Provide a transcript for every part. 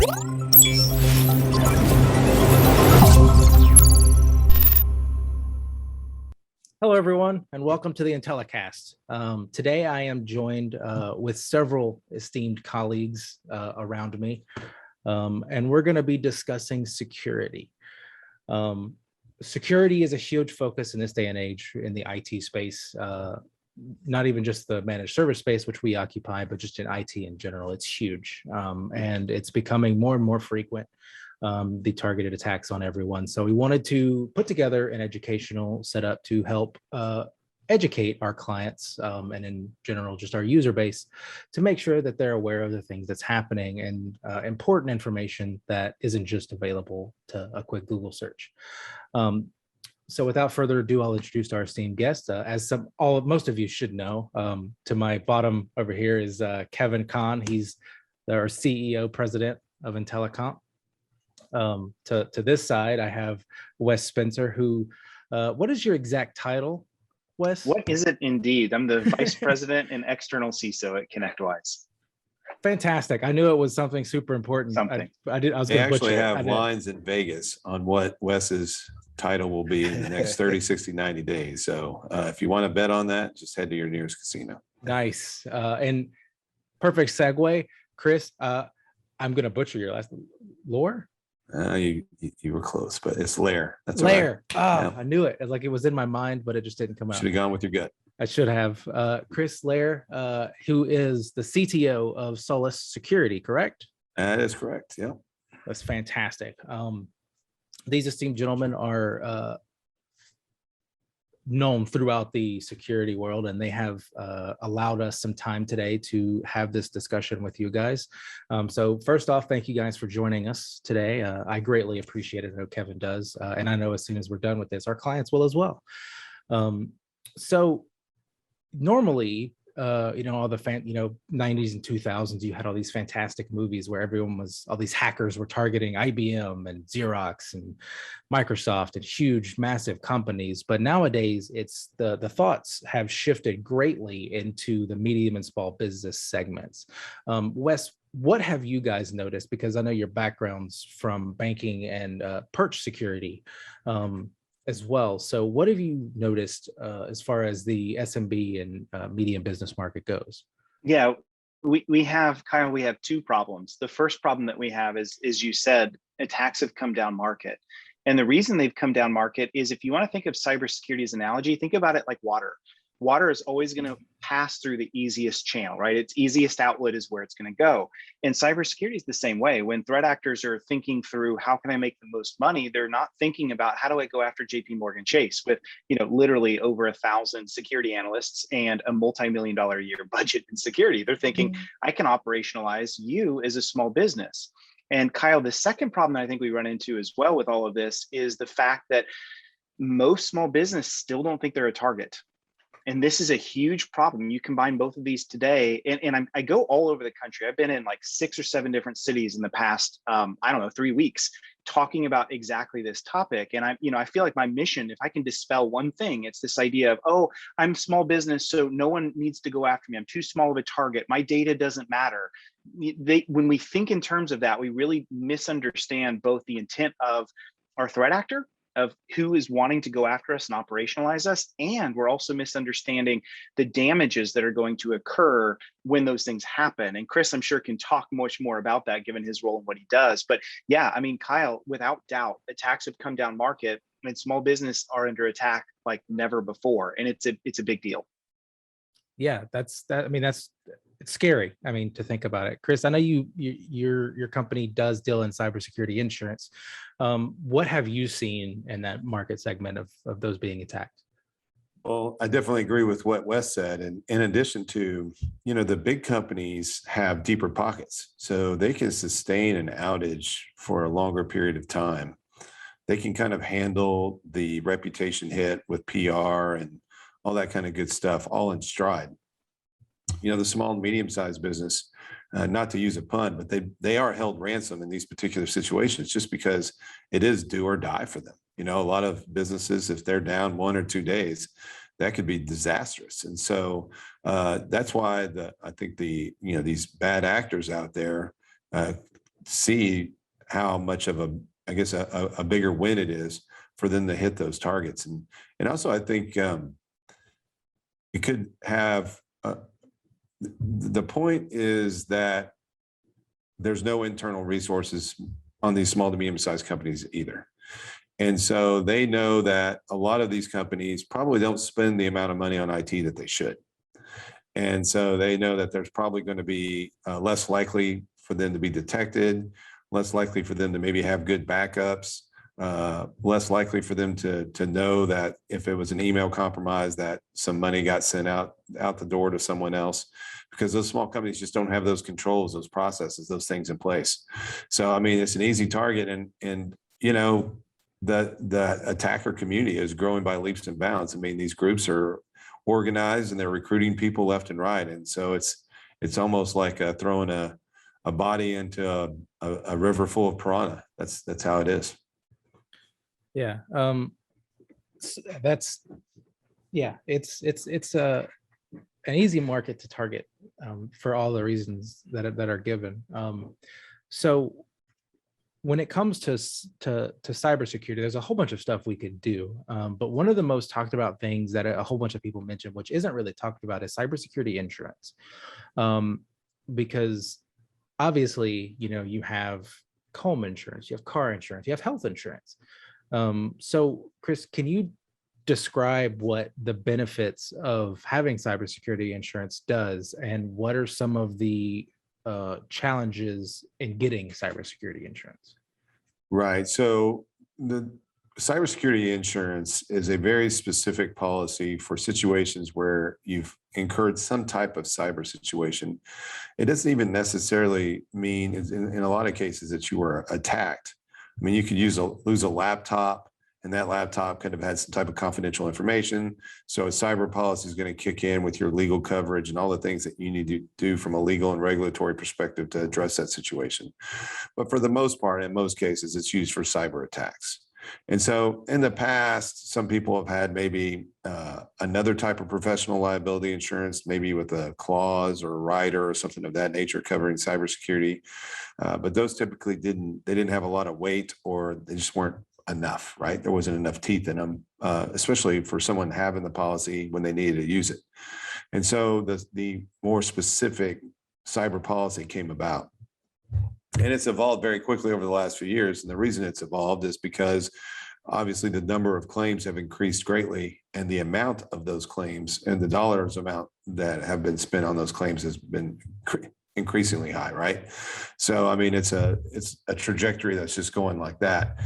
Hello, everyone, and welcome to the IntelliCast. Today, I am joined with several esteemed colleagues around me, and we're going to be discussing security. Security is a huge focus in this day and age in the IT space, not even just the managed service space, which we occupy, but just in IT in general. It's huge, and it's becoming more and more frequent. The targeted attacks on everyone. So we wanted to put together an educational setup to help educate our clients and in general, just our user base, to make sure that they're aware of the things that's happening and important information that isn't just available to a quick Google search. So without further ado, I'll introduce our esteemed guest. As most of you should know, to my bottom over here is Kevin Kahn. He's our CEO, president of IntelliCast. To this side, I have Wes Spenser, who, what is your exact title, Wes? What is it indeed? I'm the vice president and external CISO at ConnectWise. Fantastic. I knew it was something super important. Something. I was they going to actually butcher have lines in Vegas on what Wes's title will be in the next 30, 60, 90 days. So if you want to bet on that, just head to your nearest casino. Nice. And perfect segue. Chris, I'm going to butcher your last name. Loehr? You were close, but it's Loehr. That's Loehr. right. Yeah. I knew it. Like it was in my mind, but it just didn't come out. Should have gone with your gut. I should have. Chris Loehr, who is the CTO of Solus Security, correct? That is correct. Yeah. That's fantastic. These esteemed gentlemen are known throughout the security world, and they have allowed us some time today to have this discussion with you guys. So first off, thank you guys for joining us today. I greatly appreciate it. I know Kevin does, and I know as soon as we're done with this, our clients will as well. So normally, all the 90s and 2000s, you had all these fantastic movies where all these hackers were targeting IBM and Xerox and Microsoft and huge, massive companies. But nowadays, it's the thoughts have shifted greatly into the medium and small business segments. Wes, what have you guys noticed? Because I know your background's from banking and perch security. As well. So what have you noticed as far as the SMB and medium business market goes? Yeah, we have two problems. The first problem that we have is you said, attacks have come down market. And the reason they've come down market is if you want to think of cybersecurity as an analogy, think about it like water. Water is always going to pass through the easiest channel, right? Its easiest outlet is where it's going to go. And cybersecurity is the same way. When threat actors are thinking through how can I make the most money, they're not thinking about how do I go after JP Morgan Chase with, literally over 1,000 security analysts and a multi-million-dollar a year budget in security. They're thinking, I can operationalize you as a small business. And Kyle, the second problem that I think we run into as well with all of this is the fact that most small business still don't think they're a target. And this is a huge problem. You combine both of these today, and I go all over the country. I've been in like 6 or 7 different cities in the past, 3 weeks, talking about exactly this topic. And I feel like my mission, if I can dispel one thing, it's this idea of, oh, I'm small business, so no one needs to go after me. I'm too small of a target. My data doesn't matter. When we think in terms of that, we really misunderstand both the intent of our threat actor, of who is wanting to go after us and operationalize us. And we're also misunderstanding the damages that are going to occur when those things happen. And Chris, I'm sure, can talk much more about that given his role and what he does. But yeah, I mean, Kyle, without doubt, attacks have come down market and small business are under attack like never before. And it's a big deal. Yeah, it's scary. I mean, to think about it. Chris, I know your company does deal in cybersecurity insurance. What have you seen in that market segment of those being attacked? Well, I definitely agree with what Wes said. And in addition to, the big companies have deeper pockets, so they can sustain an outage for a longer period of time. They can kind of handle the reputation hit with PR and all that kind of good stuff, all in stride. The small and medium-sized business, not to use a pun, but they are held ransom in these particular situations just because it is do or die for them. A lot of businesses, if they're down 1 or 2 days, that could be disastrous. And so that's why I think these bad actors out there see how much of I guess a bigger win it is for them to hit those targets. And also I think it could have, the point is that there's no internal resources on these small to medium sized companies either. And so they know that a lot of these companies probably don't spend the amount of money on IT that they should. And so they know that there's probably going to be less likely for them to be detected, less likely for them to maybe have good backups, less likely for them to know that if it was an email compromise that some money got sent out the door to someone else, because those small companies just don't have those controls, those processes, those things in place. So, I mean, it's an easy target, and you know, the attacker community is growing by leaps and bounds. I mean, these groups are organized and they're recruiting people left and right. And so it's almost like throwing a body into a river full of piranha. That's how it is. Yeah. It's an easy market to target for all the reasons that are given. So when it comes to cybersecurity, there's a whole bunch of stuff we could do. But one of the most talked about things that a whole bunch of people mentioned, which isn't really talked about, is cybersecurity insurance. Because obviously, you know, you have home insurance, you have car insurance, you have health insurance. So Chris, can you describe what the benefits of having cybersecurity insurance does, and what are some of the challenges in getting cybersecurity insurance? Right. So the cybersecurity insurance is a very specific policy for situations where you've incurred some type of cyber situation. It doesn't even necessarily mean in a lot of cases that you were attacked. I mean, you could lose a laptop, and that laptop could have had some type of confidential information. So a cyber policy is going to kick in with your legal coverage and all the things that you need to do from a legal and regulatory perspective to address that situation. But for the most part, in most cases, it's used for cyber attacks. And so in the past, some people have had maybe another type of professional liability insurance, maybe with a clause or a rider or something of that nature covering cybersecurity. But those typically didn't have a lot of weight, or they just weren't enough, right? There wasn't enough teeth in them, especially for someone having the policy when they needed to use it. And so the more specific cyber policy came about. And it's evolved very quickly over the last few years. And the reason it's evolved is because obviously the number of claims have increased greatly, and the amount of those claims and the dollars amount that have been spent on those claims has been increasingly high, right? So, I mean, it's a trajectory that's just going like that.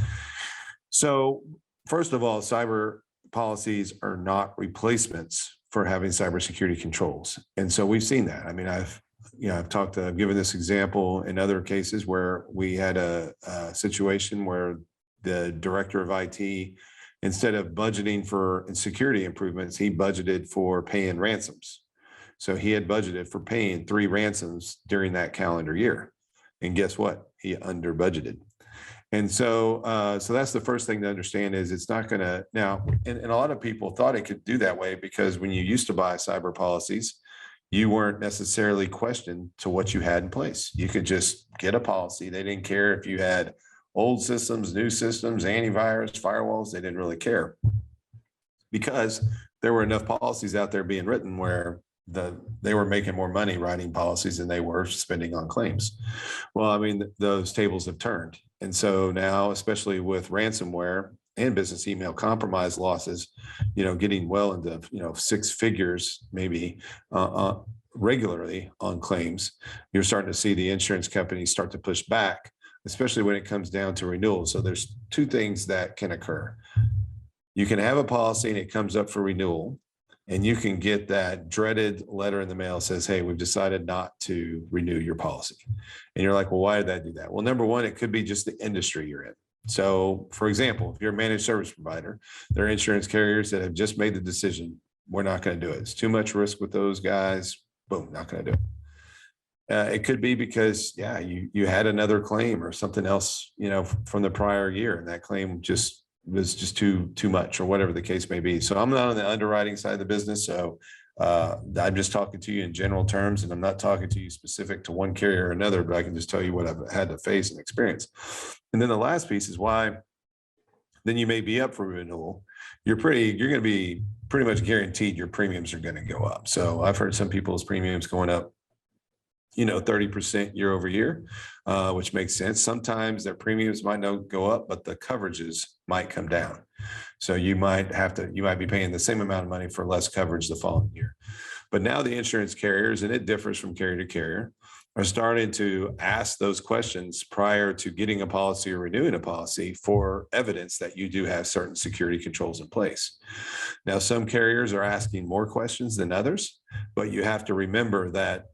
So first of all, cyber policies are not replacements for having cybersecurity controls. And so we've seen that. I mean, I've given this example in other cases where we had a situation where the director of IT, instead of budgeting for security improvements, he budgeted for paying ransoms. So he had budgeted for paying 3 ransoms during that calendar year. And guess what? He under budgeted. And so that's the first thing to understand, is it's not going to now, and a lot of people thought it could do that way because when you used to buy cyber policies, you weren't necessarily questioned to what you had in place. You could just get a policy. They didn't care if you had old systems, new systems, antivirus, firewalls. They didn't really care, because there were enough policies out there being written where they were making more money writing policies than they were spending on claims. Well, I mean, those tables have turned. And so now, especially with ransomware and business email compromise losses, getting well into, 6 figures, maybe regularly on claims, you're starting to see the insurance companies start to push back, especially when it comes down to renewal. So there's 2 things that can occur. You can have a policy and it comes up for renewal, and you can get that dreaded letter in the mail that says, hey, we've decided not to renew your policy. And you're like, well, why did that do that? Well, number one, it could be just the industry you're in. So for example, if you're a managed service provider, there are insurance carriers that have just made the decision, we're not going to do it. It's too much risk with those guys. Boom, not going to do it. It could be because, you had another claim or something else, from the prior year, and that claim was just too much, or whatever the case may be. So I'm not on the underwriting side of the business, so I'm just talking to you in general terms, and I'm not talking to you specific to one carrier or another, but I can just tell you what I've had to face and experience. And then the last piece is why then you may be up for renewal. You're going to be pretty much guaranteed your premiums are going to go up. So I've heard some people's premiums going up 30% year over year, which makes sense. Sometimes their premiums might not go up, but the coverages might come down. So you might be paying the same amount of money for less coverage the following year. But now the insurance carriers, and it differs from carrier to carrier, are starting to ask those questions prior to getting a policy or renewing a policy for evidence that you do have certain security controls in place. Now, some carriers are asking more questions than others, but you have to remember that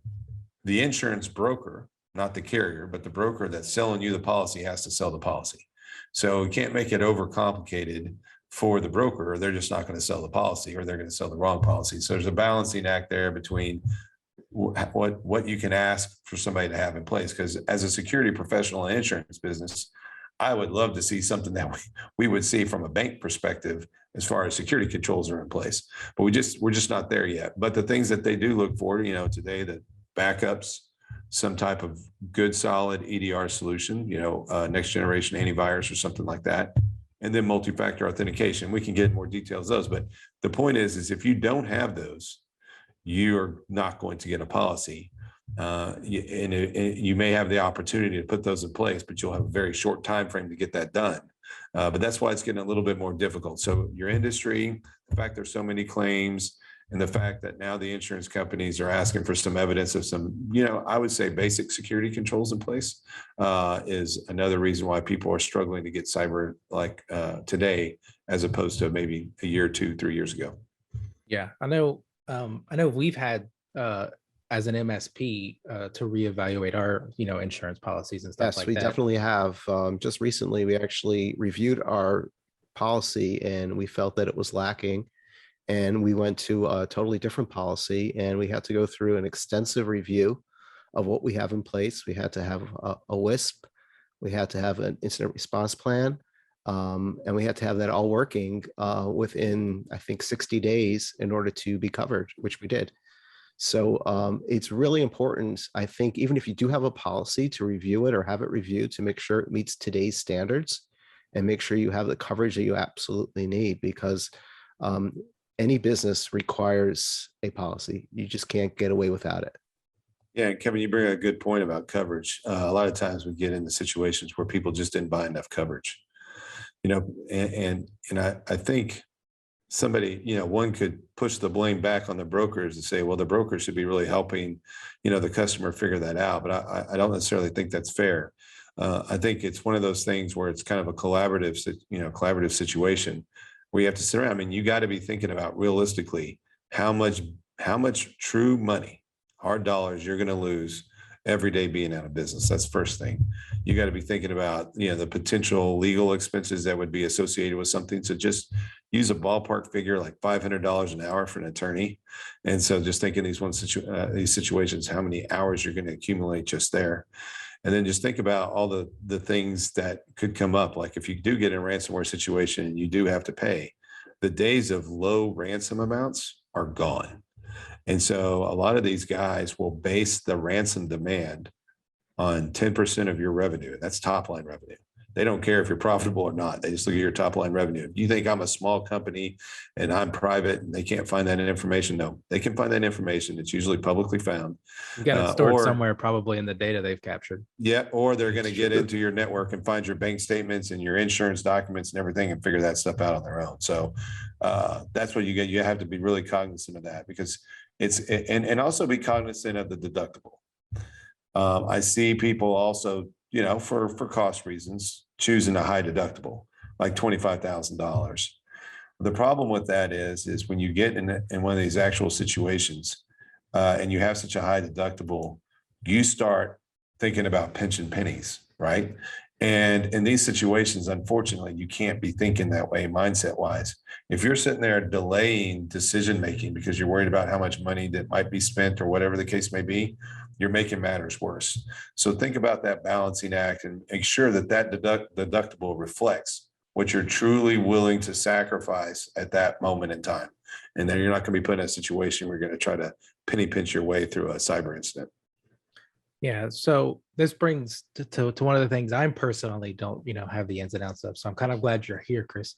the insurance broker, not the carrier, but the broker that's selling you the policy has to sell the policy. So you can't make it overcomplicated for the broker, or they're just not going to sell the policy, or they're going to sell the wrong policy. So there's a balancing act there between what you can ask for somebody to have in place. Because as a security professional in insurance business, I would love to see something that we would see from a bank perspective as far as security controls are in place. But we're just not there yet. But the things that they do look for, today, the backups, some type of good solid EDR solution, next generation antivirus or something like that. And then multi-factor authentication. We can get more details of those. But the point is if you don't have those, you're not going to get a policy. You may have the opportunity to put those in place, but you'll have a very short time frame to get that done. But that's why it's getting a little bit more difficult. So your industry, the fact there's so many claims, and the fact that now the insurance companies are asking for some evidence of some, I would say basic security controls in place, is another reason why people are struggling to get cyber like today, as opposed to maybe a year, 2, 3 years ago. Yeah, I know we've had as an MSP to reevaluate our insurance policies and stuff Yes, like we that. definitely have. Just recently, we actually reviewed our policy and we felt that it was lacking. And we went to a totally different policy, and we had to go through an extensive review of what we have in place. We had to have a WISP. We had to have an incident response plan. And we had to have that all working within, I think, 60 days in order to be covered, which we did. So it's really important, I think, even if you do have a policy, to review it or have it reviewed to make sure it meets today's standards and make sure you have the coverage that you absolutely need, because any business requires a policy. You just can't get away without it. Yeah, Kevin, you bring a good point about coverage. A lot of times we get into situations where people just didn't buy enough coverage. And I think somebody, one could push the blame back on the brokers and say, well, the broker should be really helping, the customer figure that out. But I don't necessarily think that's fair. I think it's one of those things where it's kind of a collaborative situation where you have to sit around. I mean, you got to be thinking about realistically how much true money, hard dollars, you're going to lose every day being out of business. That's the first thing. You got to be thinking about, the potential legal expenses that would be associated with something. So just use a ballpark figure like $500 an hour for an attorney. And so just thinking these situations, how many hours you're going to accumulate just there. And then just think about all the things that could come up. Like if you do get in a ransomware situation and you do have to pay, the days of low ransom amounts are gone. And so a lot of these guys will base the ransom demand on 10% of your revenue. That's top line revenue. They don't care if you're profitable or not. They just look at your top line revenue. If you think I'm a small company and I'm private and they can't find that information, no, they can find that information. It's usually publicly found. You got it stored somewhere, probably in the data they've captured. Yeah, or they're going to get into your network and find your bank statements and your insurance documents and everything and figure that stuff out on their own. So that's what you get. You have to be really cognizant of that, because and also be cognizant of the deductible. I see people also, for cost reasons, choosing a high deductible, like $25,000. The problem with that is when you get in one of these actual situations and you have such a high deductible, you start thinking about pinching pennies, right? And in these situations, unfortunately, you can't be thinking that way mindset wise. If you're sitting there delaying decision making because you're worried about how much money that might be spent or whatever the case may be, you're making matters worse. So think about that balancing act and make sure that deductible reflects what you're truly willing to sacrifice at that moment in time. And then you're not going to be put in a situation where you're going to try to penny pinch your way through a cyber incident. Yeah, so this brings to one of the things I'm personally don't, have the ins and outs of. So I'm kind of glad you're here, Chris.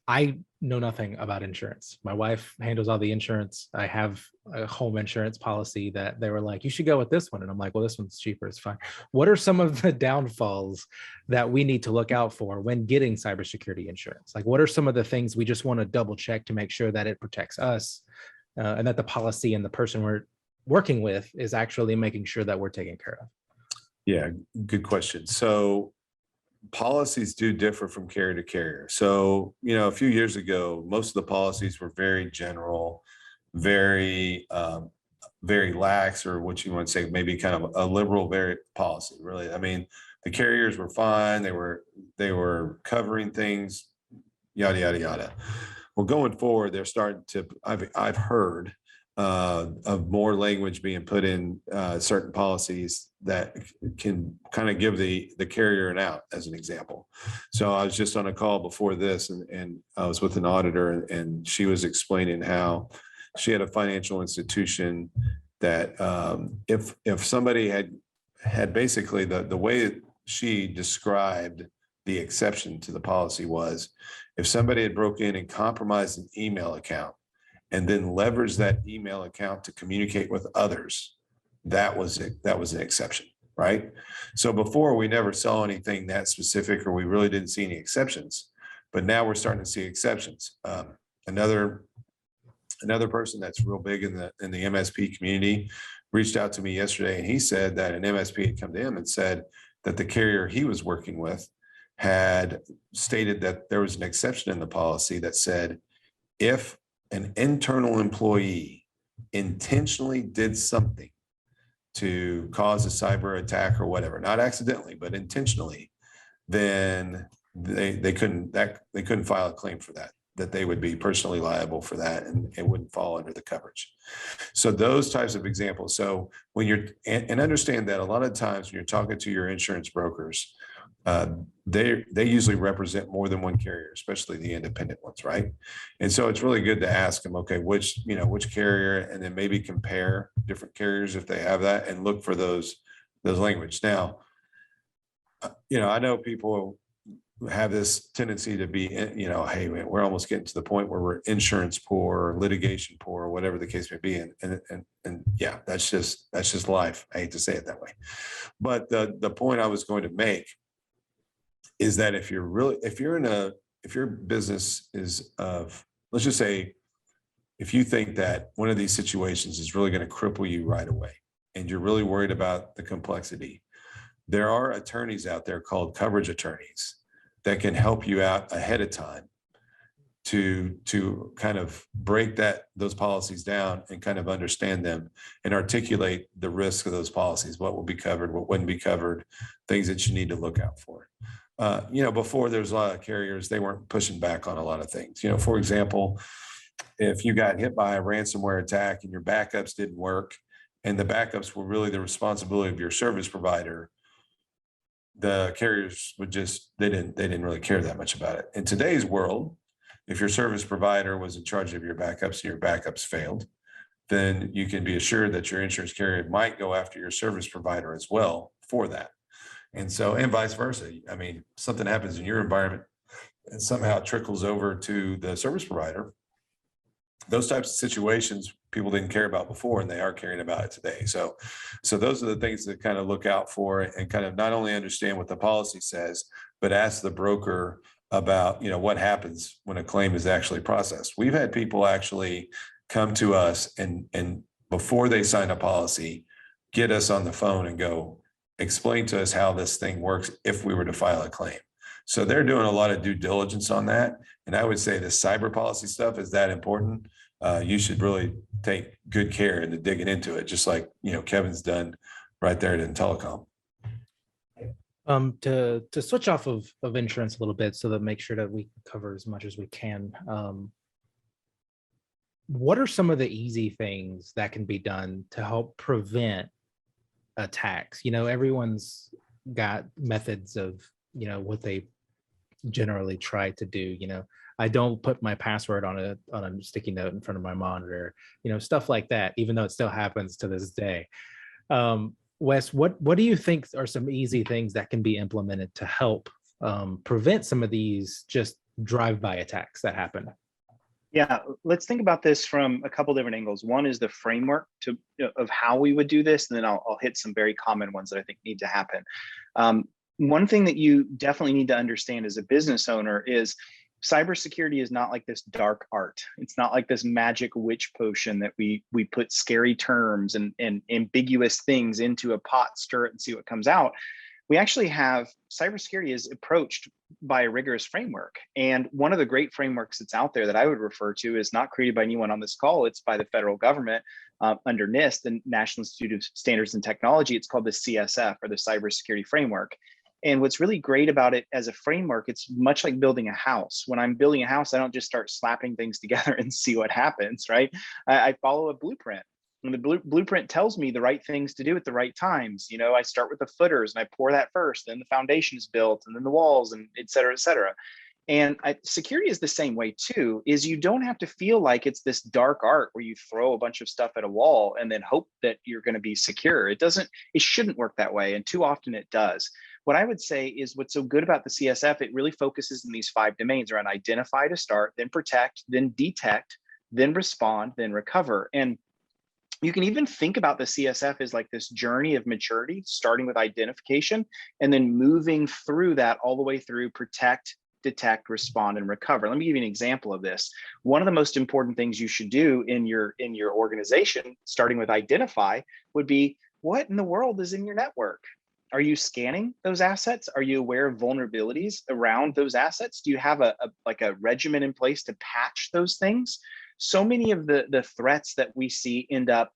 I know nothing about insurance. My wife handles all the insurance. I have a home insurance policy that they were like, you should go with this one. And I'm like, well, this one's cheaper. It's fine. What are some of the downfalls that we need to look out for when getting cybersecurity insurance? Like, what are some of the things we just want to double check to make sure that it protects us and that the policy and the person we're working with is actually making sure that we're taken care of? Yeah, good question. So policies do differ from carrier to carrier. So, a few years ago, most of the policies were very general, very, very lax, or what you want to say, maybe kind of a liberal, very policy, really. I mean, the carriers were fine. They were covering things, yada, yada, yada. Well, going forward, they're starting to, I've heard of more language being put in certain policies that can kind of give the carrier an out, as an example. So I was just on a call before this, and I was with an auditor, and she was explaining how she had a financial institution that if somebody had basically the way she described the exception to the policy was, if somebody had broke in and compromised an email account and then leverage that email account to communicate with others, that was an exception, right? So before, we never saw anything that specific, or we really didn't see any exceptions, but now we're starting to see exceptions. Another person that's real big in the MSP community reached out to me yesterday, and he said that an MSP had come to him and said that the carrier he was working with had stated that there was an exception in the policy that said, if an internal employee intentionally did something to cause a cyber attack or whatever, not accidentally, but intentionally, then they couldn't file a claim for that they would be personally liable for that, and it wouldn't fall under the coverage. So those types of examples. So when you're, and understand that a lot of times when you're talking to your insurance brokers, they usually represent more than one carrier, especially the independent ones, right? And so it's really good to ask them, okay, which carrier, and then maybe compare different carriers if they have that, and look for those language. Now, I know people have this tendency to be, hey, man, we're almost getting to the point where we're insurance poor or litigation poor or whatever the case may be. And yeah, that's just life. I hate to say it that way. But the point I was going to make is that if your business is of, let's just say, if you think that one of these situations is really going to cripple you right away, and you're really worried about the complexity, there are attorneys out there called coverage attorneys that can help you out ahead of time to kind of break those policies down and kind of understand them and articulate the risk of those policies, what will be covered, what wouldn't be covered, things that you need to look out for. Before, there's a lot of carriers, they weren't pushing back on a lot of things. For example, if you got hit by a ransomware attack and your backups didn't work, and the backups were really the responsibility of your service provider, the carriers they didn't really care that much about it. In today's world, if your service provider was in charge of your backups and your backups failed, then you can be assured that your insurance carrier might go after your service provider as well for that. And vice versa. I mean, something happens in your environment and somehow it trickles over to the service provider. Those types of situations people didn't care about before, and they are caring about it today. So those are the things that kind of look out for, and kind of not only understand what the policy says, but ask the broker about, what happens when a claim is actually processed. We've had people actually come to us and before they sign a policy, get us on the phone and go, explain to us how this thing works if we were to file a claim. So they're doing a lot of due diligence on that. And I would say the cyber policy stuff is that important. You should really take good care into digging into it, just like, Kevin's done right there at IntelliCast. To switch off of insurance a little bit, so that make sure that we cover as much as we can. What are some of the easy things that can be done to help prevent attacks? Everyone's got methods of, what they generally try to do. I don't put my password on a sticky note in front of my monitor, stuff like that, even though it still happens to this day. Wes, what do you think are some easy things that can be implemented to help prevent some of these just drive-by attacks that happen? Yeah, let's think about this from a couple different angles. One is the framework of how we would do this, and then I'll hit some very common ones that I think need to happen. One thing that you definitely need to understand as a business owner is cybersecurity is not like this dark art. It's not like this magic witch potion that we put scary terms and ambiguous things into a pot, stir it, and see what comes out. We actually have cybersecurity is approached by a rigorous framework. And one of the great frameworks that's out there that I would refer to is not created by anyone on this call. It's by the federal government under NIST, the National Institute of Standards and Technology. It's called the CSF, or the Cybersecurity Framework. And what's really great about it as a framework, it's much like building a house. When I'm building a house, I don't just start slapping things together and see what happens, right? I follow a blueprint. And the blueprint tells me the right things to do at the right times. I start with the footers and I pour that first, then the foundation is built, and then the walls, and et cetera, et cetera. And security is the same way too, is you don't have to feel like it's this dark art where you throw a bunch of stuff at a wall and then hope that you're going to be secure. It shouldn't work that way. And too often it does. What I would say is what's so good about the CSF, it really focuses in these 5 domains around identify to start, then protect, then detect, then respond, then recover. And you can even think about the CSF as like this journey of maturity, starting with identification and then moving through that all the way through protect, detect, respond, and recover. Let me give you an example of this. One of the most important things you should do in your organization, starting with identify, would be what in the world is in your network? Are you scanning those assets? Are you aware of vulnerabilities around those assets? Do you have a regimen in place to patch those things? So many of the threats that we see end up,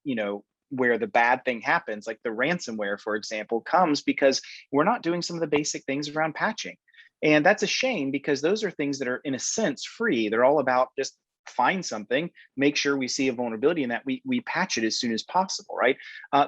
where the bad thing happens, like the ransomware, for example, comes because we're not doing some of the basic things around patching. And that's a shame because those are things that are in a sense free. They're all about just find something, make sure we see a vulnerability in that we patch it as soon as possible, right?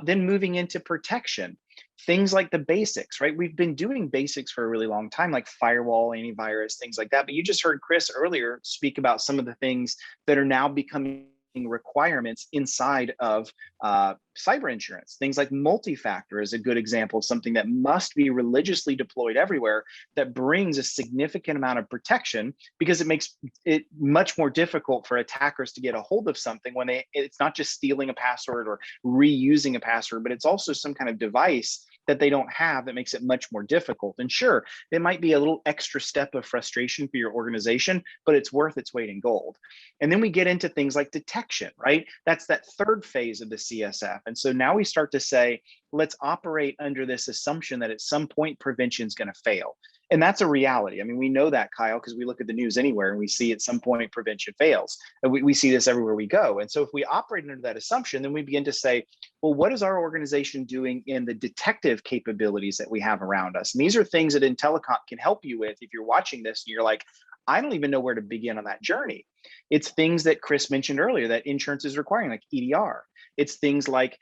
Then moving into protection, things like the basics, right? We've been doing basics for a really long time, like firewall, antivirus, things like that. But you just heard Chris earlier speak about some of the things that are now becoming requirements inside of cyber insurance. Things like Multifactor is a good example of something that must be religiously deployed everywhere, that brings a significant amount of protection because it makes it much more difficult for attackers to get a hold of something when it's not just stealing a password or reusing a password, but it's also some kind of device that they don't have that makes it much more difficult. And sure, it might be a little extra step of frustration for your organization, but it's worth its weight in gold. And then we get into things like detection, right? That's that third phase of the CSF. And so now we start to say, let's operate under this assumption that at some point prevention is going to fail. And that's a reality. I mean, we know that, Kyle, because we look at the news anywhere and we see at some point prevention fails. And we see this everywhere we go. And so if we operate under that assumption, then we begin to say, well, what is our organization doing in the detective capabilities that we have around us? And these are things that IntelliCast can help you with if you're watching this and you're like, I don't even know where to begin on that journey. It's things that Chris mentioned earlier that insurance is requiring, like EDR. It's things like,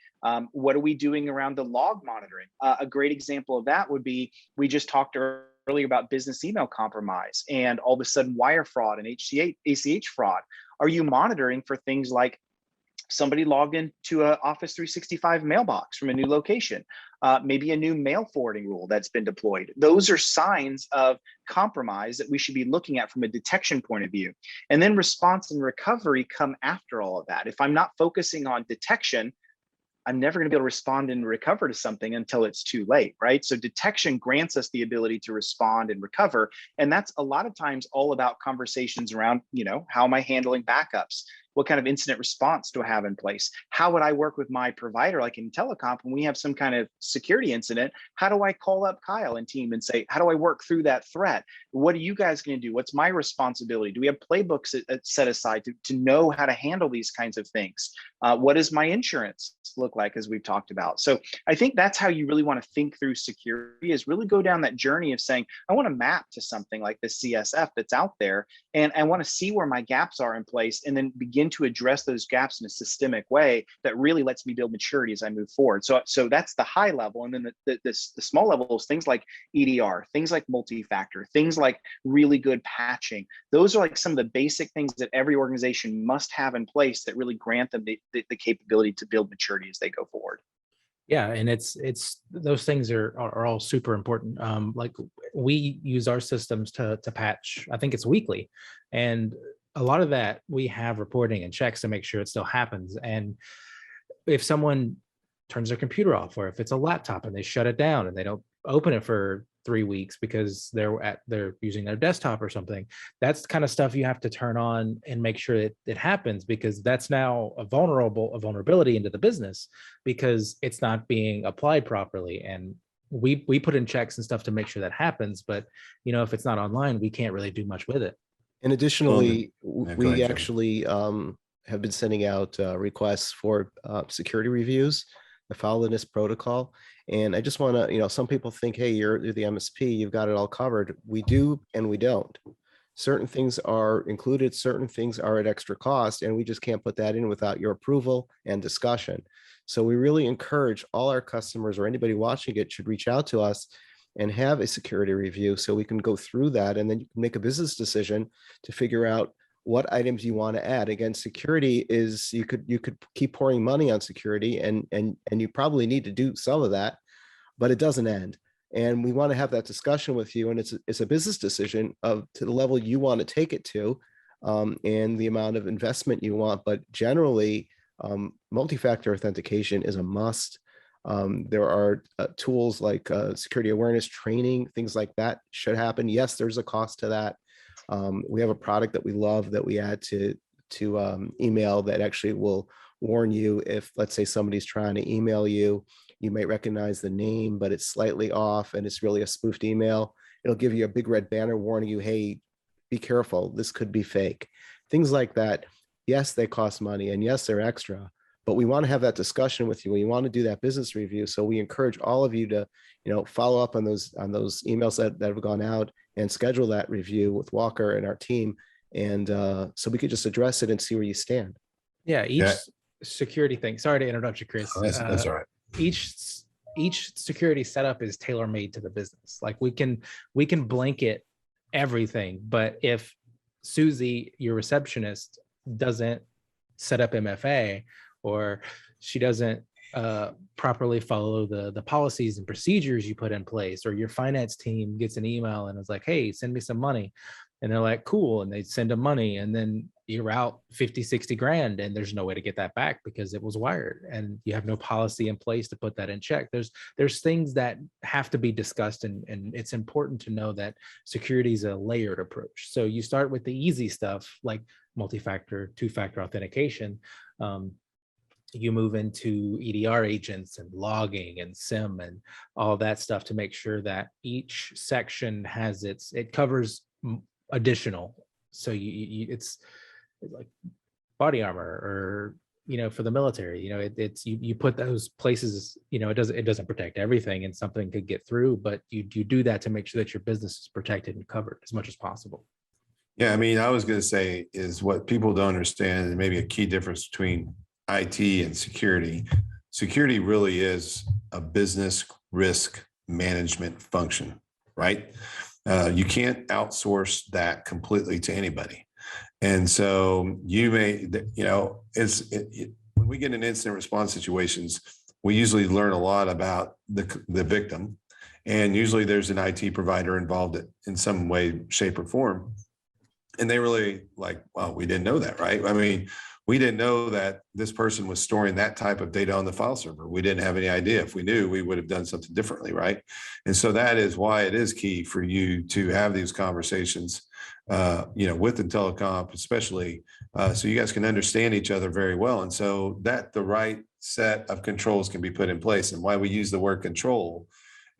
what are we doing around the log monitoring? A great example of that would be, we just talked earlier about business email compromise and all of a sudden wire fraud and ACH fraud. Are you monitoring for things like somebody logged into an Office 365 mailbox from a new location, maybe a new mail forwarding rule that's been deployed? Those are signs of compromise that we should be looking at from a detection point of view. And then response and recovery come after all of that. If I'm not focusing on detection, I'm never going to be able to respond and recover to something until it's too late, right? So detection grants us the ability to respond and recover. And that's a lot of times all about conversations around, how am I handling backups? What kind of incident response do I have in place? How would I work with my provider, like in telecom, when we have some kind of security incident? How do I call up Kyle and team and say, how do I work through that threat? What are you guys going to do? What's my responsibility? Do we have playbooks set aside to know how to handle these kinds of things? What does my insurance look like, as we've talked about? So I think that's how you really want to think through security, is really go down that journey of saying, I want to map to something like the CSF that's out there, and I want to see where my gaps are in place, and then begin begin to address those gaps in a systemic way that really lets me build maturity as I move forward. So that's the high level. And then the small levels, things like EDR, things like multi-factor, things like really good patching. Those are like some of the basic things that every organization must have in place that really grant them the capability to build maturity as they go forward. Yeah, and it's those things are all super important. Like we use our systems to patch. I think it's weekly, and a lot of that we have reporting and checks to make sure it still happens. And if someone turns their computer off, or if it's a laptop and they shut it down and they don't open it for 3 weeks because they're using their desktop or something, that's the kind of stuff you have to turn on and make sure that it happens, because that's now a vulnerability into the business because it's not being applied properly. And we put in checks and stuff to make sure that happens, but if it's not online, we can't really do much with it. And additionally, Yeah, go we ahead, Joe. actually have been sending out requests for security reviews. I follow this protocol. And I just want to, some people think, hey, you're the MSP, you've got it all covered. We do and we don't. Certain things are included, certain things are at extra cost, and we just can't put that in without your approval and discussion. So we really encourage all our customers, or anybody watching it, should reach out to us and have a security review so we can go through that, and then you can make a business decision to figure out what items you want to add. Again, security is, you could keep pouring money on security, and you probably need to do some of that, but it doesn't end. And we want to have that discussion with you, and it's a business decision to the level you want to take it to, and the amount of investment you want. But generally, multi-factor authentication is a must. There are tools like security awareness training, things like that should happen. Yes, there's a cost to that. We have a product that we love that we add to email that actually will warn you if, let's say, somebody's trying to email you. You might recognize the name, but it's slightly off and it's really a spoofed email. It'll give you a big red banner warning you, hey, be careful, this could be fake. Things like that. Yes, they cost money, and yes, they're extra, but we want to have that discussion with you. We want to do that business review. So we encourage all of you to, follow up on those emails that have gone out and schedule that review with Walker and our team. And so we could just address it and see where you stand. Yeah, each security thing. Sorry to interrupt you, Chris. Oh, that's all right. Each security setup is tailor-made to the business. Like we can blanket everything, but if Susie, your receptionist, doesn't set up MFA, or she doesn't properly follow the policies and procedures you put in place, or your finance team gets an email and is like, hey, send me some money, and they're like, cool, and they send them money, and then you're out 50, 60 grand, and there's no way to get that back because it was wired, and you have no policy in place to put that in check. There's things that have to be discussed, and it's important to know that security is a layered approach. So you start with the easy stuff like multi-factor, two-factor authentication. You move into EDR agents and logging and SIM and all that stuff to make sure that each section has it covers additional. So it's like body armor, or for the military, you put those places, it doesn't protect everything, and something could get through, but you do that to make sure that your business is protected and covered as much as possible. Yeah, I mean, I was going to say is what people don't understand, and maybe a key difference between IT and security. Security really is a business risk management function, right? You can't outsource that completely to anybody. And so you may, when we get in incident response situations, we usually learn a lot about the victim. And usually there's an IT provider involved in some way, shape, or form. And they really like, well, we didn't know that, right? I mean, we didn't know that this person was storing that type of data on the file server. We didn't have any idea. If we knew, we would have done something differently, right? And so that is why it is key for you to have these conversations, with IntelliComp, especially, so you guys can understand each other very well. And so that the right set of controls can be put in place. And why we use the word control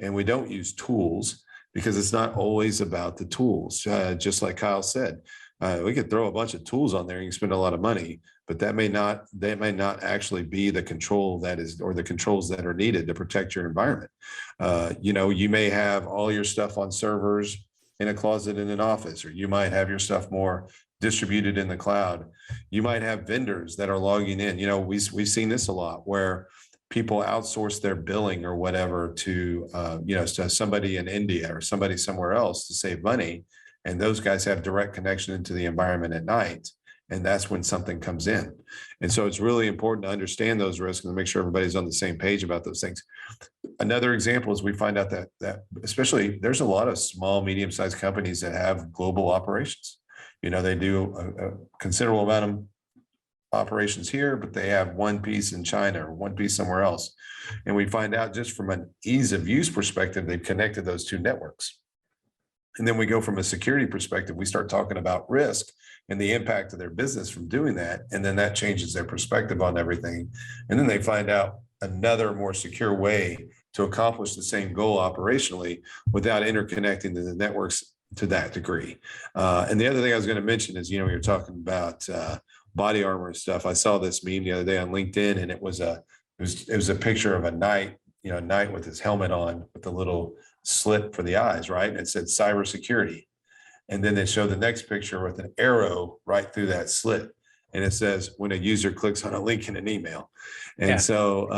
and we don't use tools, because it's not always about the tools. Just like Kyle said, we could throw a bunch of tools on there and you can spend a lot of money, but that may not actually be the control that is, or the controls that are needed to protect your environment. You may have all your stuff on servers in a closet in an office, or you might have your stuff more distributed in the cloud. You might have vendors that are logging in. We've seen this a lot where people outsource their billing or whatever to to somebody in India or somebody somewhere else to save money. And those guys have direct connection into the environment at night. And that's when something comes in. And so it's really important to understand those risks and make sure everybody's on the same page about those things. Another example is we find out that especially there's a lot of small, medium-sized companies that have global operations. They do a considerable amount of operations here, but they have one piece in China or one piece somewhere else. And we find out just from an ease of use perspective, they've connected those two networks. And then we go from a security perspective, we start talking about risk and the impact of their business from doing that. And then that changes their perspective on everything. And then they find out another more secure way to accomplish the same goal operationally without interconnecting the networks to that degree. And the other thing I was going to mention is, you're talking about body armor and stuff. I saw this meme the other day on LinkedIn, and it was a picture of a knight, knight with his helmet on with a little slit for the eyes, right? And it said cybersecurity. And then they show the next picture with an arrow right through that slit. And it says when a user clicks on a link in an email. And so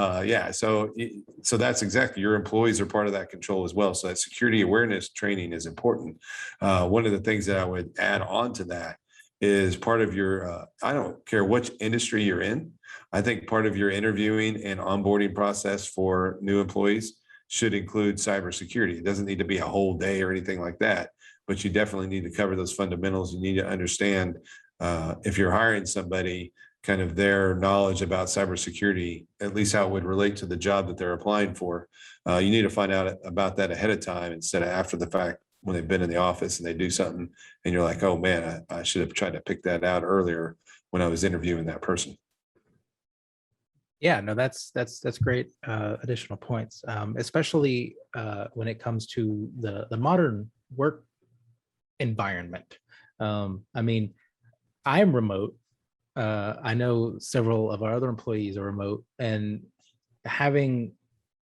that's exactly, your employees are part of that control as well. So that security awareness training is important. One of the things that I would add on to that is part of your, I don't care which industry you're in. I think part of your interviewing and onboarding process for new employees should include cybersecurity. It doesn't need to be a whole day or anything like that, but you definitely need to cover those fundamentals. You need to understand if you're hiring somebody, kind of their knowledge about cybersecurity, at least how it would relate to the job that they're applying for. You need to find out about that ahead of time instead of after the fact when they've been in the office and they do something and you're like, oh man, I should have tried to pick that out earlier when I was interviewing that person. Yeah, no, that's great additional points, especially when it comes to the modern work environment. I mean, I'm remote. I know several of our other employees are remote, and having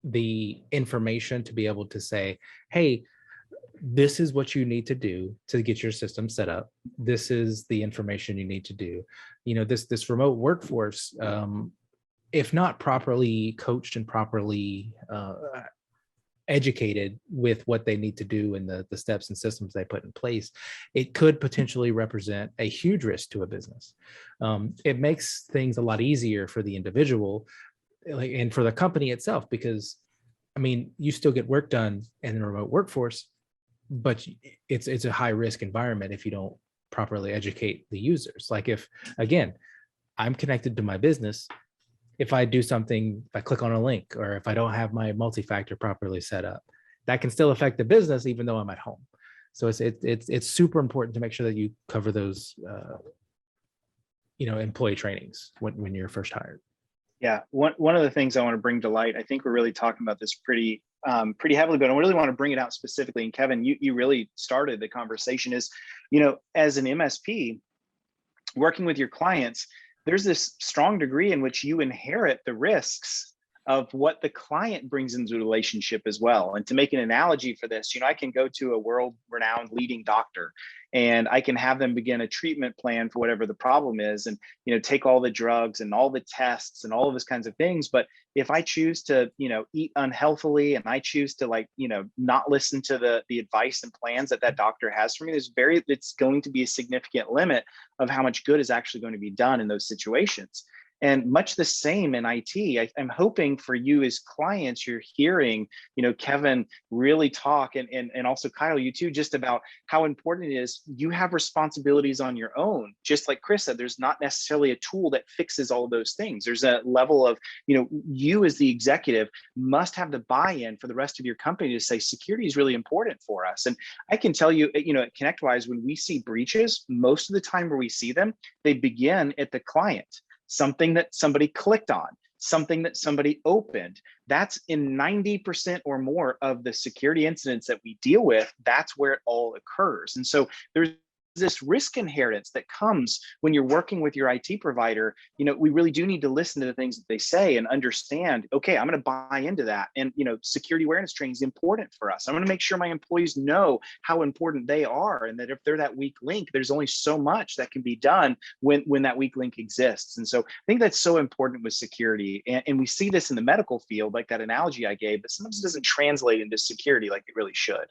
the information to be able to say, hey, this is what you need to do to get your system set up. This is the information you need to do. This remote workforce, if not properly coached and properly educated with what they need to do and the steps and systems they put in place, it could potentially represent a huge risk to a business. It makes things a lot easier for the individual and for the company itself, because I mean, you still get work done in a remote workforce, but it's a high risk environment if you don't properly educate the users. Like if, again, I'm connected to my business, if I do something, if I click on a link, or if I don't have my multi-factor properly set up, that can still affect the business even though I'm at home. So it's super important to make sure that you cover those employee trainings when you're first hired. Yeah, one of the things I want to bring to light, I think we're really talking about this pretty heavily, but I really want to bring it out specifically. And Kevin, you really started the conversation is, as an MSP, working with your clients, there's this strong degree in which you inherit the risks of what the client brings into the relationship as well. And to make an analogy for this, I can go to a world-renowned leading doctor and I can have them begin a treatment plan for whatever the problem is and, take all the drugs and all the tests and all of those kinds of things. But if I choose to, eat unhealthily and I choose to not listen to the advice and plans that doctor has for me, it's going to be a significant limit of how much good is actually going to be done in those situations. And much the same in IT. I'm hoping for you as clients, you're hearing, Kevin really talk, and also Kyle, you too, just about how important it is. You have responsibilities on your own. Just like Chris said, there's not necessarily a tool that fixes all of those things. There's a level of, you as the executive must have the buy-in for the rest of your company to say security is really important for us. And I can tell you, at ConnectWise, when we see breaches, most of the time where we see them, they begin at the client. Something that somebody clicked on, something that somebody opened. That's in 90% or more of the security incidents that we deal with. That's where it all occurs. And so there's this risk inheritance that comes when you're working with your IT provider. We really do need to listen to the things that they say and understand, okay, I'm going to buy into that. And, security awareness training is important for us. I'm going to make sure my employees know how important they are, and that if they're that weak link, there's only so much that can be done when that weak link exists. And so I think that's so important with security. And we see this in the medical field, like that analogy I gave, but sometimes it doesn't translate into security like it really should.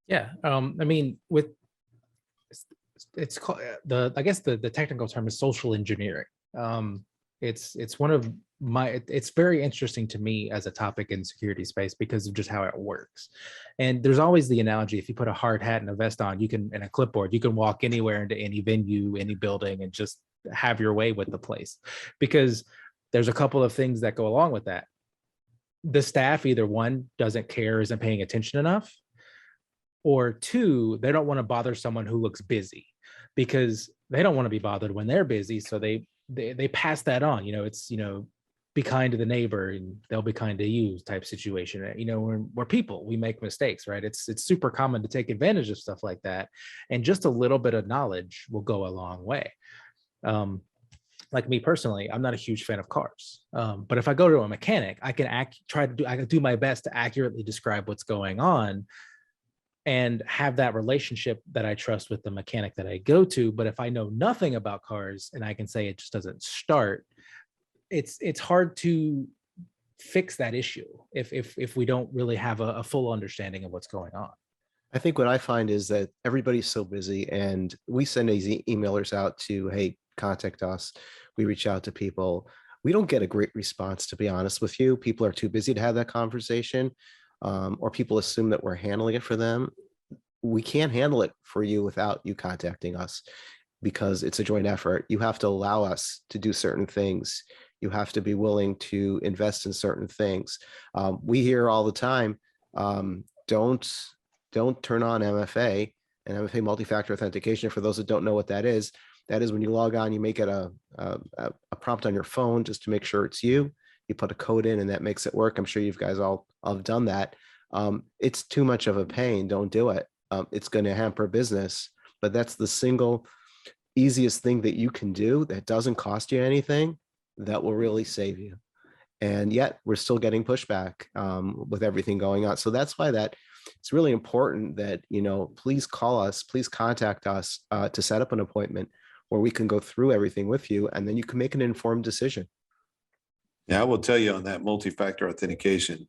Yeah. I mean, it's called I guess the technical term is social engineering. It's one of it's very interesting to me as a topic in security space because of just how it works. And there's always the analogy, if you put a hard hat and a vest on, and a clipboard, you can walk anywhere into any venue, any building, and just have your way with the place. Because there's a couple of things that go along with that. The staff, either one, doesn't care, isn't paying attention enough, or two, they don't want to bother someone who looks busy, because they don't want to be bothered when they're busy. So they pass that on. It's, be kind to the neighbor and they'll be kind to you type situation. We're people, we make mistakes, right? It's super common to take advantage of stuff like that. And just a little bit of knowledge will go a long way. Like me personally, I'm not a huge fan of cars. But if I go to a mechanic, I can do my best to accurately describe what's going on and have that relationship that I trust with the mechanic that I go to. But if I know nothing about cars and I can say it just doesn't start, it's hard to fix that issue if we don't really have a full understanding of what's going on. I think what I find is that everybody's so busy, and we send these emailers out to, hey, contact us. We reach out to people. We don't get a great response, to be honest with you. People are too busy to have that conversation. Or people assume that we're handling it for them. We can't handle it for you without you contacting us, because it's a joint effort. You have to allow us to do certain things. You have to be willing to invest in certain things. We hear all the time, don't turn on MFA and MFA multi-factor authentication. For those that don't know what that is when you log on, you make it a prompt on your phone just to make sure it's you. You put a code in and that makes it work. I'm sure you guys all have done that. It's too much of a pain. Don't do it. It's going to hamper business, but that's the single easiest thing that you can do that doesn't cost you anything, that will really save you. And yet we're still getting pushback with everything going on. So that's why it's really important that, please call us, please contact us to set up an appointment where we can go through everything with you, and then you can make an informed decision. Yeah, I will tell you on that multi-factor authentication,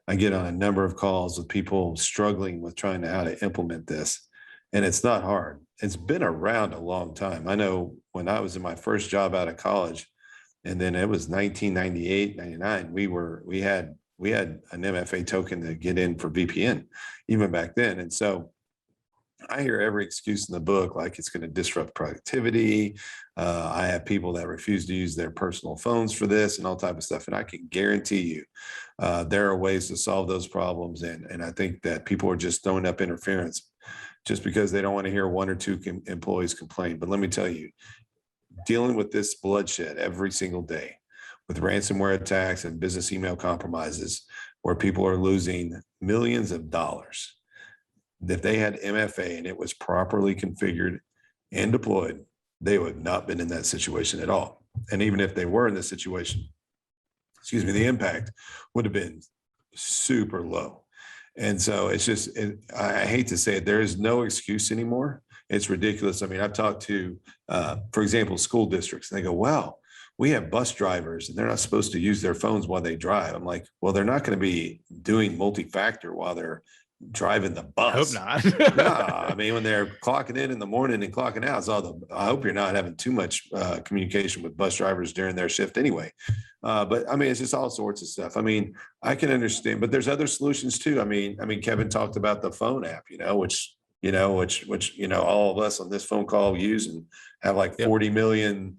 I get on a number of calls with people struggling with trying to how to implement this. And it's not hard. It's been around a long time. I know when I was in my first job out of college, and then it was 1998, 99, we had an MFA token to get in for VPN even back then. And so I hear every excuse in the book, like it's going to disrupt productivity. I have people that refuse to use their personal phones for this and all type of stuff. And I can guarantee you there are ways to solve those problems. And I think that people are just throwing up interference just because they don't want to hear one or two employees complain. But let me tell you, dealing with this bloodshed every single day with ransomware attacks and business email compromises where people are losing millions of dollars. If they had MFA and it was properly configured and deployed, they would have not been in that situation at all. And even if they were in this situation, the impact would have been super low. And so it's just, I hate to say it, there is no excuse anymore. It's ridiculous. I mean, I've talked to, for example, school districts, and they go, well, we have bus drivers and they're not supposed to use their phones while they drive. I'm like, well, they're not going to be doing multi-factor while they're driving the bus. I hope not. No, I mean, when they're clocking in the morning and clocking out, I hope you're not having too much communication with bus drivers during their shift anyway. But I mean, it's just all sorts of stuff. I mean, I can understand, but there's other solutions too. I mean, Kevin talked about the phone app, which all of us on this phone call use and have like 40 million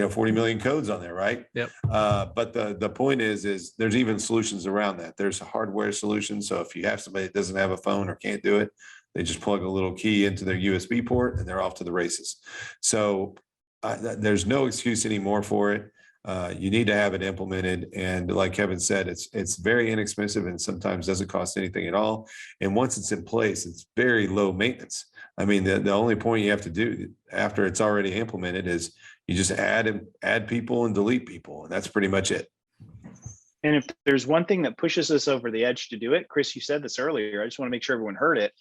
40 million codes on there, right? Yep. But the point is there's even solutions around that. There's a hardware solution. So if you have somebody that doesn't have a phone or can't do it, they just plug a little key into their USB port and they're off to the races. So there's no excuse anymore for it. You need to have it implemented. And like Kevin said, it's very inexpensive and sometimes doesn't cost anything at all. And once it's in place, it's very low maintenance. I mean, the only point you have to do after it's already implemented is you just add people and delete people. And that's pretty much it. And if there's one thing that pushes us over the edge to do it, Chris, you said this earlier, I just want to make sure everyone heard it.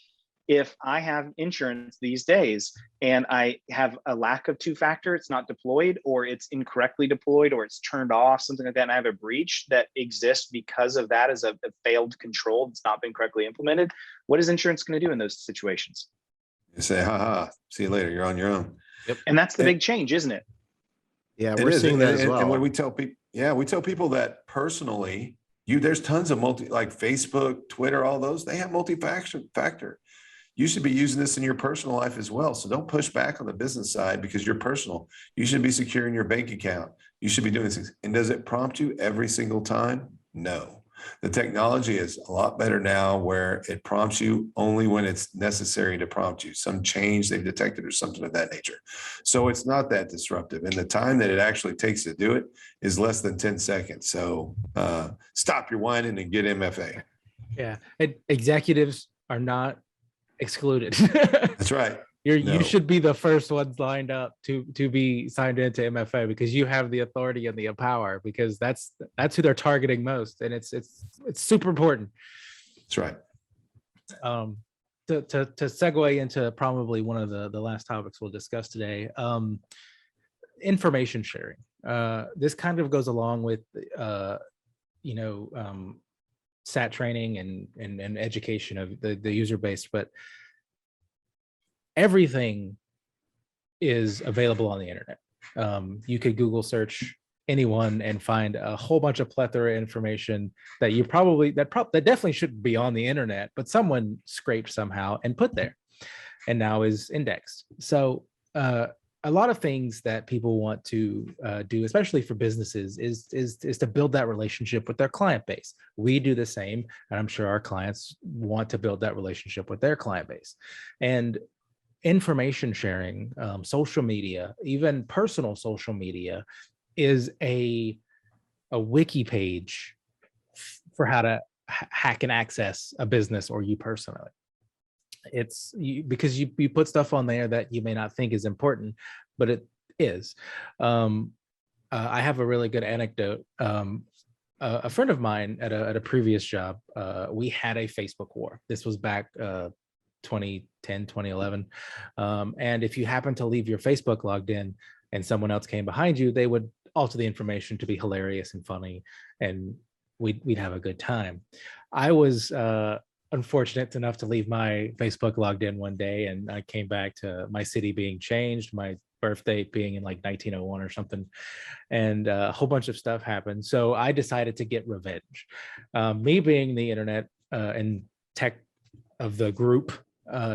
If I have insurance these days and I have a lack of two-factor, it's not deployed, or it's incorrectly deployed, or it's turned off, something like that, and I have a breach that exists because of that as a failed control that's not been correctly implemented, what is insurance going to do in those situations? You say, ha, see you later, you're on your own. Yep. And that's the big change, isn't it? Yeah, we're seeing that as well. And when we tell people, we tell people that personally, there's tons of like Facebook, Twitter, all those, they have multi-factor. You should be using this in your personal life as well. So don't push back on the business side because you're personal. You should be securing your bank account. You should be doing things. And does it prompt you every single time? No. The technology is a lot better now where it prompts you only when it's necessary to prompt you. Some change they've detected or something of that nature. So it's not that disruptive. And the time that it actually takes to do it is less than 10 seconds. So stop your whining and get MFA. Yeah. Executives are not excluded. That's right. You should be the first ones lined up to be signed into MFA because you have the authority and the power, because that's who they're targeting most, and it's super important. That's right. To segue into probably one of the last topics we'll discuss today, information sharing. This kind of goes along with SAT training and education of the user base, but everything is available on the internet. You could Google search anyone and find a whole bunch of plethora of information that that definitely shouldn't be on the internet, but someone scraped somehow and put there, and now is indexed. So a lot of things that people want to do, especially for businesses, is to build that relationship with their client base. We do the same, and I'm sure our clients want to build that relationship with their client base. And information sharing, social media, even personal social media, is a wiki page for how to hack and access a business or you personally. It's because you put stuff on there that you may not think is important, but it is. I have a really good anecdote. A friend of mine at a previous job, we had a Facebook war. This was back 2010, 2011. And if you happen to leave your Facebook logged in and someone else came behind you, they would alter the information to be hilarious and funny, and we'd have a good time. I was unfortunate enough to leave my Facebook logged in one day, and I came back to my city being changed, my birthday being in like 1901 or something, and a whole bunch of stuff happened. So I decided to get revenge. Me being the internet and tech of the group,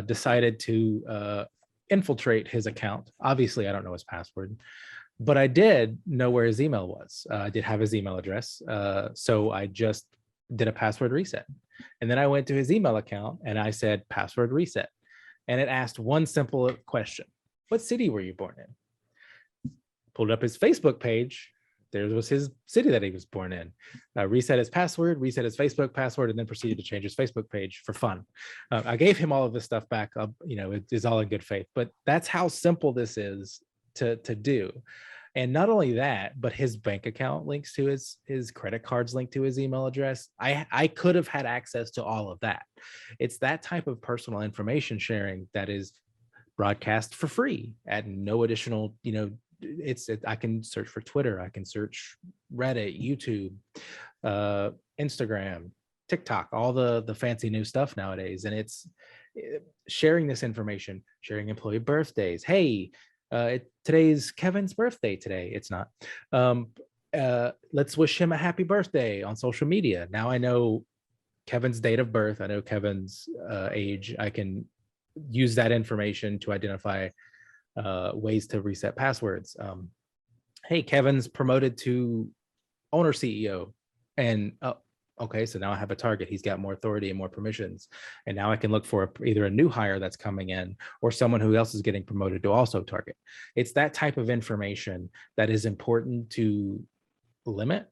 decided to infiltrate his account. Obviously, I don't know his password, but I did know where his email was. I did have his email address. So I just did a password reset. And then I went to his email account and I said, password reset. And it asked one simple question: what city were you born in? Pulled up his Facebook page. There was his city that he was born in. Reset his password, reset his Facebook password, and then proceeded to change his Facebook page for fun. I gave him all of this stuff back. It is all in good faith, but that's how simple this is to do. And not only that, but his bank account links to his credit cards linked to his email address. I could have had access to all of that. It's that type of personal information sharing that is broadcast for free at no additional, I can search for Twitter, I can search Reddit, YouTube, Instagram, TikTok, all the fancy new stuff nowadays. And it's sharing this information, sharing employee birthdays. Hey, today's Kevin's birthday today. It's not. Let's wish him a happy birthday on social media. Now I know Kevin's date of birth. I know Kevin's age. I can use that information to identify ways to reset passwords. Hey, Kevin's promoted to owner CEO, and okay, so now I have a target. He's got more authority and more permissions, and now I can look for either a new hire that's coming in or someone who else is getting promoted to also target. It's that type of information that is important to limit.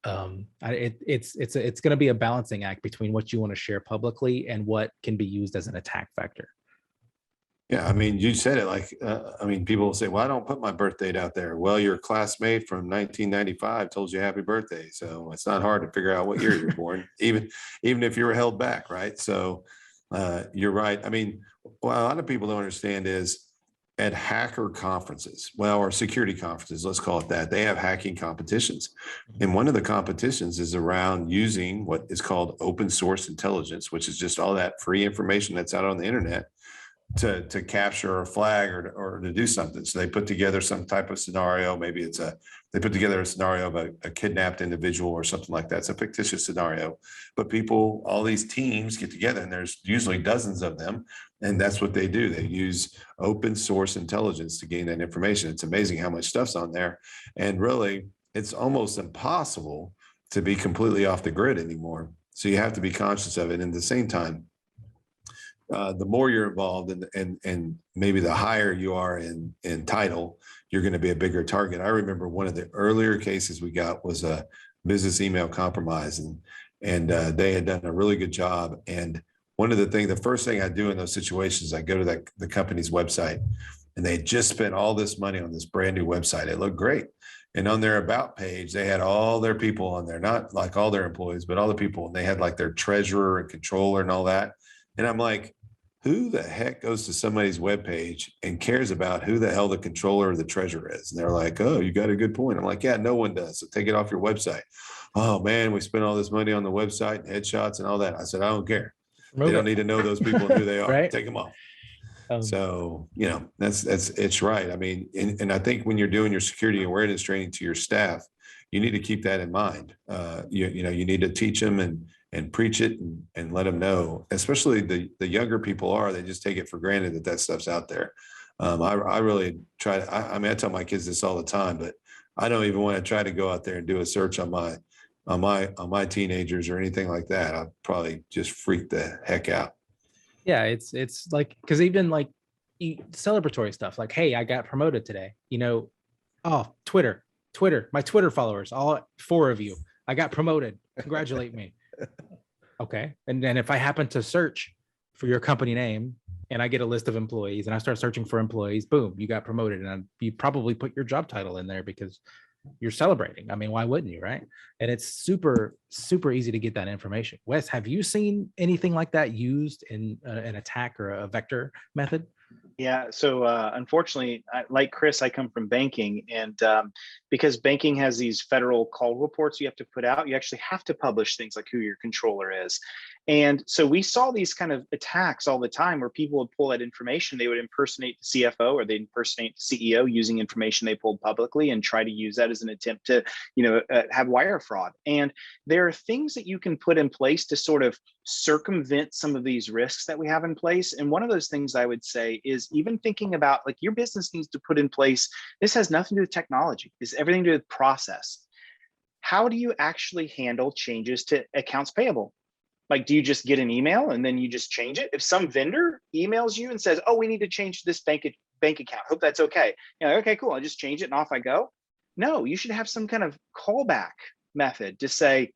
It's going to be a balancing act between what you want to share publicly and what can be used as an attack vector. Yeah, I mean, you said it like, I mean, people will say, well, I don't put my birth date out there. Well, your classmate from 1995 told you happy birthday. So it's not hard to figure out what year you're born, even if you were held back, right? So you're right. I mean, what a lot of people don't understand is at hacker conferences, well, or security conferences, let's call it that, they have hacking competitions. And one of the competitions is around using what is called open source intelligence, which is just all that free information that's out on the internet to capture a flag or to do something. So they put together some type of scenario. Maybe they put together a scenario of a kidnapped individual or something like that. It's a fictitious scenario, but people, all these teams get together, and there's usually dozens of them. And that's what they do. They use open source intelligence to gain that information. It's amazing how much stuff's on there. And really, it's almost impossible to be completely off the grid anymore. So you have to be conscious of it. And at the same time, the more you're involved and maybe the higher you are in title, you're going to be a bigger target. I remember one of the earlier cases we got was a business email compromise, and they had done a really good job. And the first thing I do in those situations, I go to the company's website, and they had just spent all this money on this brand new website. It looked great. And on their about page, they had all their people on there, not like all their employees, but all the people. And they had like their treasurer and controller and all that. And I'm like, who the heck goes to somebody's webpage and cares about who the hell the controller or the treasurer is? And they're like, oh, you got a good point. I'm like, yeah, no one does. So take it off your website. Oh man, we spent all this money on the website and headshots and all that. I said, I don't care. They don't need to know those people and who they are. Right? Take them off. So, it's right. I mean, and I think when you're doing your security awareness training to your staff, you need to keep that in mind. You need to teach them and preach it and let them know, especially the younger people they just take it for granted that stuff's out there. I really try to, I tell my kids this all the time, but I don't even want to try to go out there and do a search on my teenagers or anything like that. I'll probably just freak the heck out. Yeah, it's like, because even like celebratory stuff, like, hey, I got promoted today. Oh, Twitter, my Twitter followers, all 4 of you, I got promoted. Congratulate me. Okay. And then if I happen to search for your company name and I get a list of employees and I start searching for employees, boom, you got promoted. And you probably put your job title in there because you're celebrating. I mean, why wouldn't you? Right. And it's super, super easy to get that information. Wes, have you seen anything like that used in an attack or a vector method? Yeah. So unfortunately, like Chris, I come from banking, and because banking has these federal call reports you have to put out, you actually have to publish things like who your controller is. And so we saw these kind of attacks all the time where people would pull that information. They would impersonate the CFO or they'd impersonate the CEO using information they pulled publicly and try to use that as an attempt to, have wire fraud. And there are things that you can put in place to sort of circumvent some of these risks that we have in place. And one of those things I would say is even thinking about, like, your business needs to put in place, this has nothing to do with technology, it's everything to do with process. How do you actually handle changes to accounts payable? Like, do you just get an email and then you just change it? If some vendor emails you and says, oh, we need to change this bank account, hope that's okay. Okay, cool, I just change it and off I go. No, you should have some kind of callback method to say,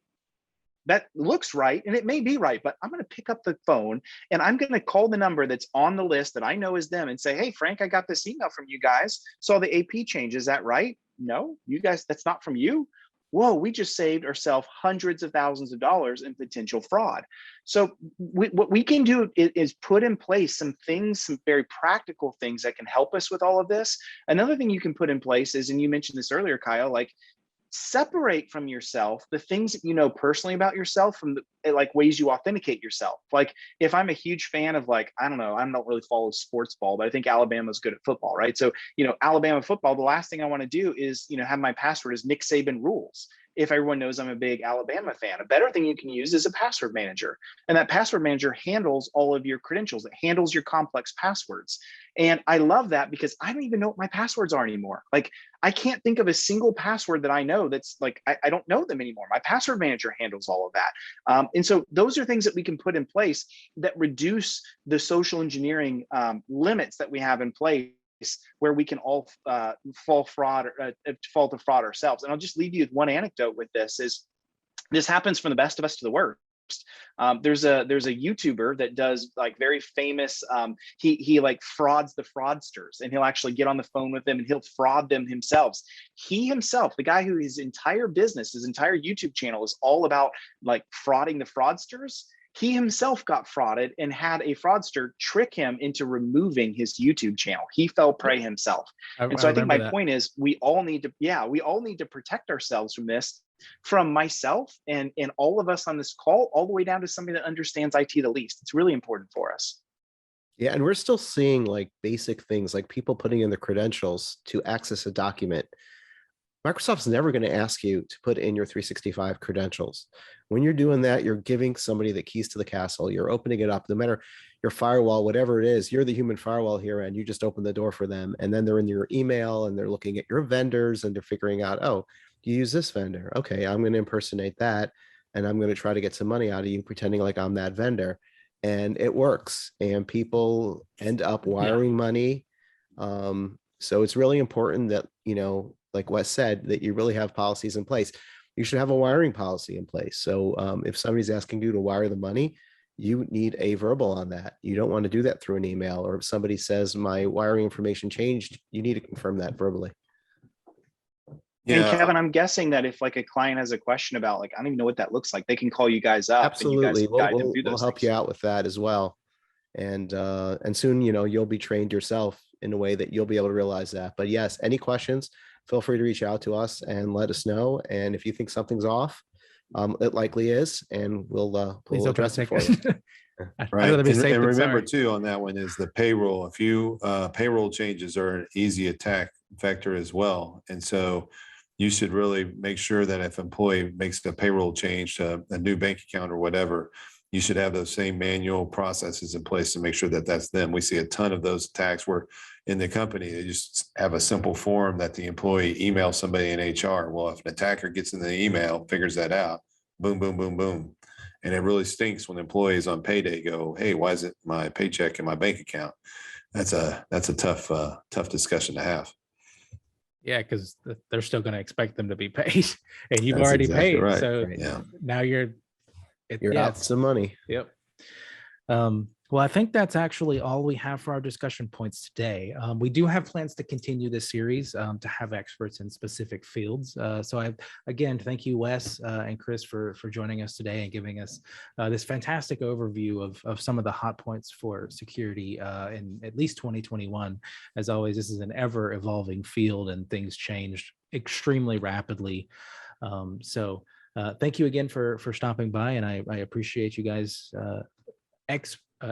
that looks right, and it may be right, but I'm going to pick up the phone and I'm going to call the number that's on the list that I know is them and say, hey, Frank, I got this email from you guys. Saw the AP change. Is that right? No, you guys, that's not from you. Whoa, we just saved ourselves hundreds of thousands of dollars in potential fraud. So what we can do is put in place some things, some very practical things that can help us with all of this. Another thing you can put in place is, and you mentioned this earlier, Kyle, like, separate from yourself the things that you know personally about yourself from the ways you authenticate yourself. Like, if I'm a huge fan of, like, I don't really follow sports ball, but I think Alabama's good at football, right? So, Alabama football, the last thing I want to do is, have my password as Nick Saban rules. If everyone knows I'm a big Alabama fan, a better thing you can use is a password manager. And that password manager handles all of your credentials. It handles your complex passwords. And I love that because I don't even know what my passwords are anymore. Like, I can't think of a single password that I know that's like, I don't know them anymore. My password manager handles all of that. And so those are things that we can put in place that reduce the social engineering limits that we have in place where we can all fall to fraud ourselves. And I'll just leave you with one anecdote with this. Is this happens from the best of us to the worst. There's a YouTuber that does like very famous, he like frauds the fraudsters, and he'll actually get on the phone with them and he'll fraud them himself. He himself, the guy who his entire business, his entire YouTube channel is all about like frauding the fraudsters, he himself got frauded and had a fraudster trick him into removing his YouTube channel. He fell prey himself. And so I think my point is we all need to protect ourselves from this, from myself and all of us on this call, all the way down to somebody that understands IT the least. It's really important for us. Yeah, and we're still seeing like basic things like people putting in the credentials to access a document. Microsoft's never going to ask you to put in your 365 credentials. When you're doing that, you're giving somebody the keys to the castle. You're opening it up, no matter your firewall, whatever it is, you're the human firewall here, and you just open the door for them. And then they're in your email and they're looking at your vendors and they're figuring out, oh, you use this vendor. Okay, I'm going to impersonate that. And I'm going to try to get some money out of you, pretending like I'm that vendor. And it works. And people end up wiring money. So it's really important that, like Wes said, that you really have policies in place. You should have a wiring policy in place. So if somebody's asking you to wire the money, you need a verbal on that. You don't want to do that through an email, or if somebody says my wiring information changed, you need to confirm that verbally. Yeah. And Kevin, I'm guessing that if like a client has a question about like, I don't even know what that looks like, they can call you guys up. Absolutely. And you guys we'll help you out with that as well. And soon, you'll be trained yourself in a way that you'll be able to realize that. But yes, any questions, feel free to reach out to us and let us know. And if you think something's off, it likely is, and we'll address it for you. Right. And remember too, on that one is the payroll. If you payroll changes are an easy attack vector as well. And so you should really make sure that if employee makes a payroll change to a new bank account or whatever, you should have those same manual processes in place to make sure that that's them. We see a ton of those attacks where in the company, they just have a simple form that the employee emails somebody in HR. Well, if an attacker gets in the email, figures that out, boom, boom, boom, boom. And it really stinks when employees on payday go, hey, why is it my paycheck in my bank account? That's a tough discussion to have. Yeah, because they're still going to expect them to be paid, and you've That's already exactly paid. right. So now you're out some money. Yep. Well, I think that's actually all we have for our discussion points today. We do have plans to continue this series to have experts in specific fields. So again, thank you, Wes and Chris, for joining us today and giving us this fantastic overview of some of the hot points for security in at least 2021. As always, this is an ever evolving field and things changed extremely rapidly. So thank you again for stopping by, and I appreciate you guys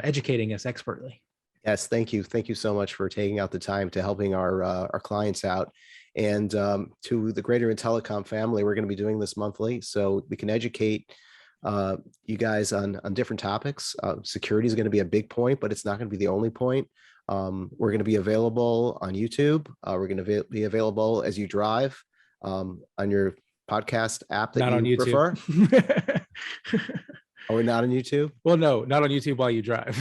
educating us expertly. Yes, thank you. Thank you so much for taking out the time to helping our clients out. And to the greater IntelliCom family, we're going to be doing this monthly, so we can educate you guys on different topics. Security is going to be a big point, but it's not going to be the only point. We're going to be available on YouTube. We're going to be available as you drive on your podcast app that you prefer. Are we not on YouTube? Well, no, not on YouTube while you drive.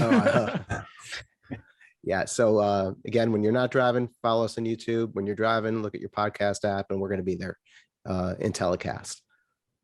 Yeah. So again, when you're not driving, follow us on YouTube. When you're driving, look at your podcast app, and we're going to be there. IntelliCast.